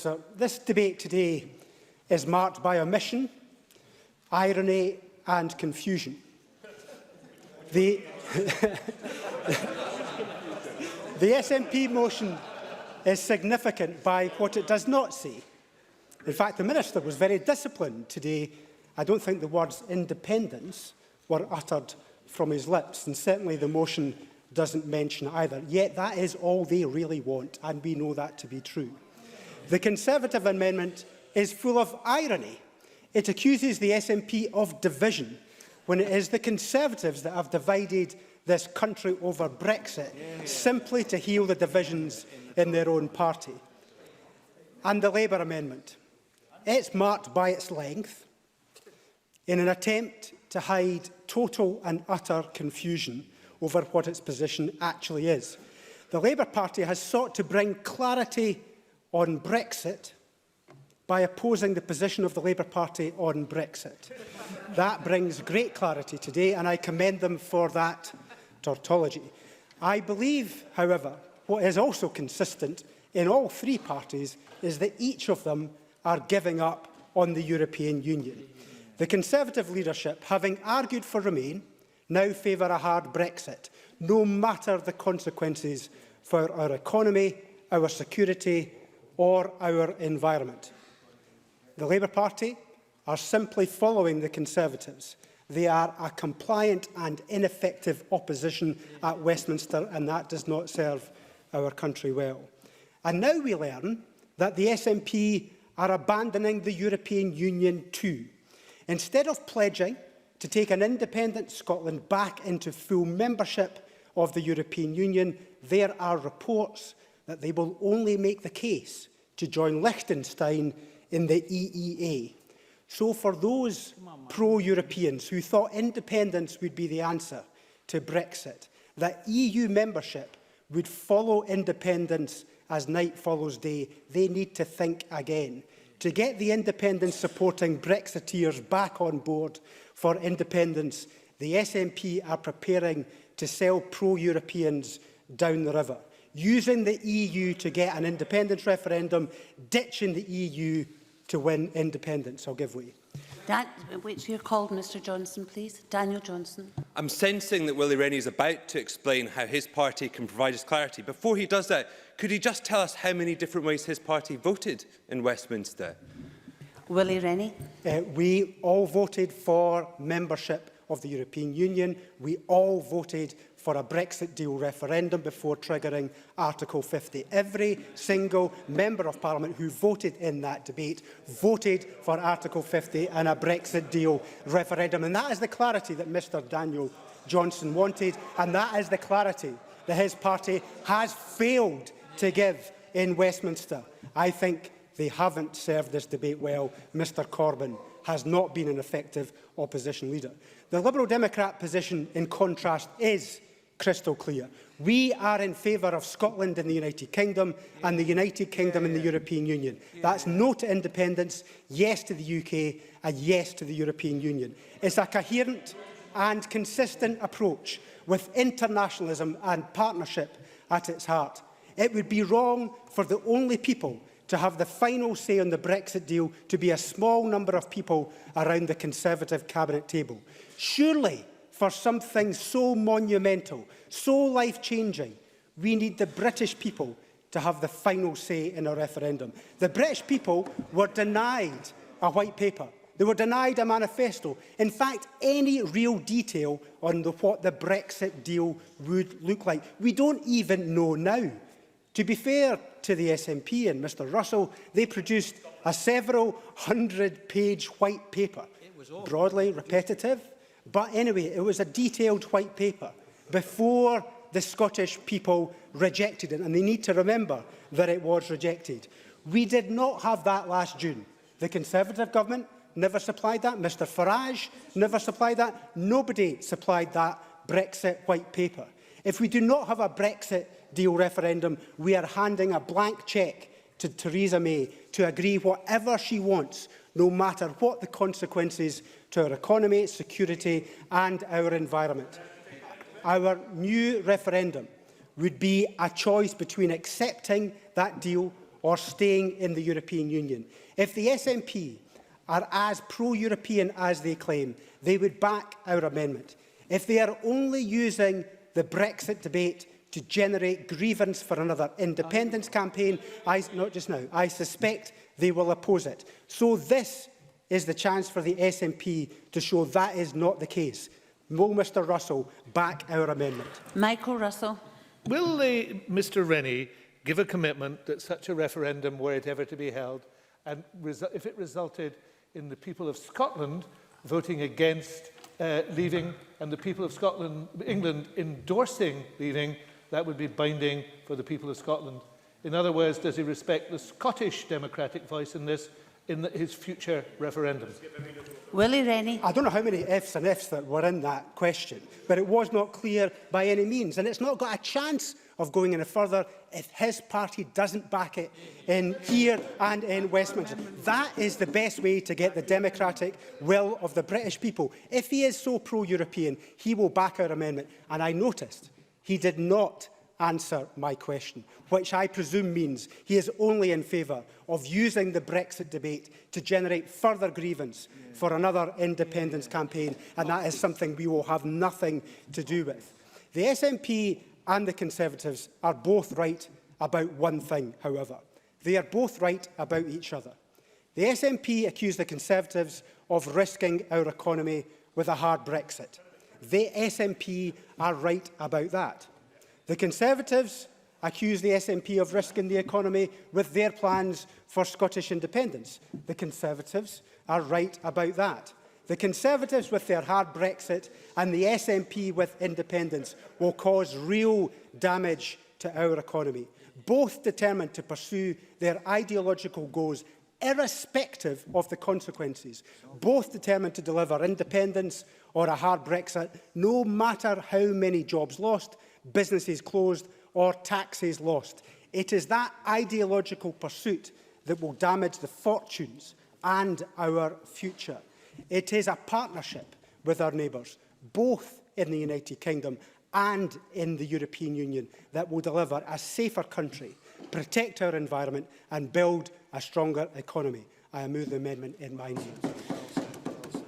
Officer, this debate today is marked by omission, irony and confusion. The SNP motion is significant by what it does not say. In fact, the Minister was very disciplined today. I don't think the words independence were uttered from his lips, and certainly the motion doesn't mention either. Yet that is all they really want, and we know that to be true. The Conservative amendment is full of irony. It accuses the SNP of division, when it is the Conservatives that have divided this country over Brexit, simply to heal the divisions in their own party. And the Labour amendment. It's marked by its length in an attempt to hide total and utter confusion over what its position actually is. The Labour Party has sought to bring clarity on Brexit by opposing the position of the Labour Party on Brexit. That brings great clarity today, and I commend them for that tautology. I believe, however, what is also consistent in all three parties is that each of them are giving up on the European Union. The Conservative leadership, having argued for Remain, now favour a hard Brexit, no matter the consequences for our economy, our security or our environment. The Labour Party are simply following the Conservatives. They are a compliant and ineffective opposition at Westminster, and that does not serve our country well. And now we learn that the SNP are abandoning the European Union too. Instead of pledging to take an independent Scotland back into full membership of the European Union, there are reports that they will only make the case to join Liechtenstein in the EEA. So for those pro-Europeans who thought independence would be the answer to Brexit, that EU membership would follow independence as night follows day, they need to think again. To get the independence-supporting Brexiteers back on board for independence, the SNP are preparing to sell pro-Europeans down the river, using the EU to get an independence referendum, ditching the EU to win independence. I'll give way. Which you're called, Mr Johnson, please. Daniel Johnson. I'm sensing that Willie Rennie is about to explain how his party can provide us clarity. Before he does that, could he just tell us how many different ways his party voted in Westminster? Willie Rennie. We all voted for membership of the European Union. We all voted for a Brexit deal referendum before triggering Article 50. Every single member of Parliament who voted in that debate voted for Article 50 and a Brexit deal referendum. And that is the clarity that Mr Daniel Johnson wanted, and that is the clarity that his party has failed to give in Westminster. I think they haven't served this debate well. Mr Corbyn has not been an effective opposition leader. The Liberal Democrat position, in contrast, is crystal clear. We are in favour of Scotland in the United Kingdom and the United Kingdom in the European Union. That's no to independence, yes to the UK and yes to the European Union. It's a coherent and consistent approach with internationalism and partnership at its heart. It would be wrong for the only people to have the final say on the Brexit deal to be a small number of people around the Conservative cabinet table. Surely, for something so monumental, so life-changing, we need the British people to have the final say in a referendum. The British people were denied a white paper. They were denied a manifesto. In fact, any real detail on what the Brexit deal would look like. We don't even know now. To be fair to the SNP and Mr Russell, they produced a several hundred-page white paper, broadly repetitive. But anyway, it was a detailed white paper before the Scottish people rejected it. And they need to remember that it was rejected. We did not have that last June. The Conservative government never supplied that. Mr Farage never supplied that. Nobody supplied that Brexit white paper. If we do not have a Brexit deal referendum, we are handing a blank cheque to Theresa May to agree whatever she wants, no matter what the consequences to our economy, security and our environment. Our new referendum would be a choice between accepting that deal or staying in the European Union. If the SNP are as pro-European as they claim, they would back our amendment. If they are only using the Brexit debate to generate grievance for another independence campaign, not just now, I suspect they will oppose it. So this is the chance for the SNP to show that is not the case. Will Mr Russell back our amendment? Michael Russell. Will Mr Rennie give a commitment that such a referendum, were it ever to be held, and if it resulted in the people of Scotland voting against leaving and the people of England endorsing leaving, that would be binding for the people of Scotland? In other words, does he respect the Scottish democratic voice in this, his future referendum? Willie Rennie. I don't know how many ifs and ifs that were in that question, but it was not clear by any means, and it's not got a chance of going any further if his party doesn't back it in here and in Westminster. That is the best way to get the democratic will of the British people. If he is so pro-European, he will back our amendment. And I noticed he did not answer my question, which I presume means he is only in favour of using the Brexit debate to generate further grievance for another independence campaign, and that is something we will have nothing to do with. The SNP and the Conservatives are both right about one thing, however. They are both right about each other. The SNP accuse the Conservatives of risking our economy with a hard Brexit. The SNP are right about that. The Conservatives accuse the SNP of risking the economy with their plans for Scottish independence. The Conservatives are right about that. The Conservatives with their hard Brexit and the SNP with independence will cause real damage to our economy, both determined to pursue their ideological goals irrespective of the consequences, both determined to deliver independence or a hard Brexit, no matter how many jobs lost, businesses closed or taxes lost. It is that ideological pursuit that will damage the fortunes and our future. It is a partnership with our neighbours, both in the United Kingdom and in the European Union, that will deliver a safer country, protect our environment and build a stronger economy. I move the amendment in my name.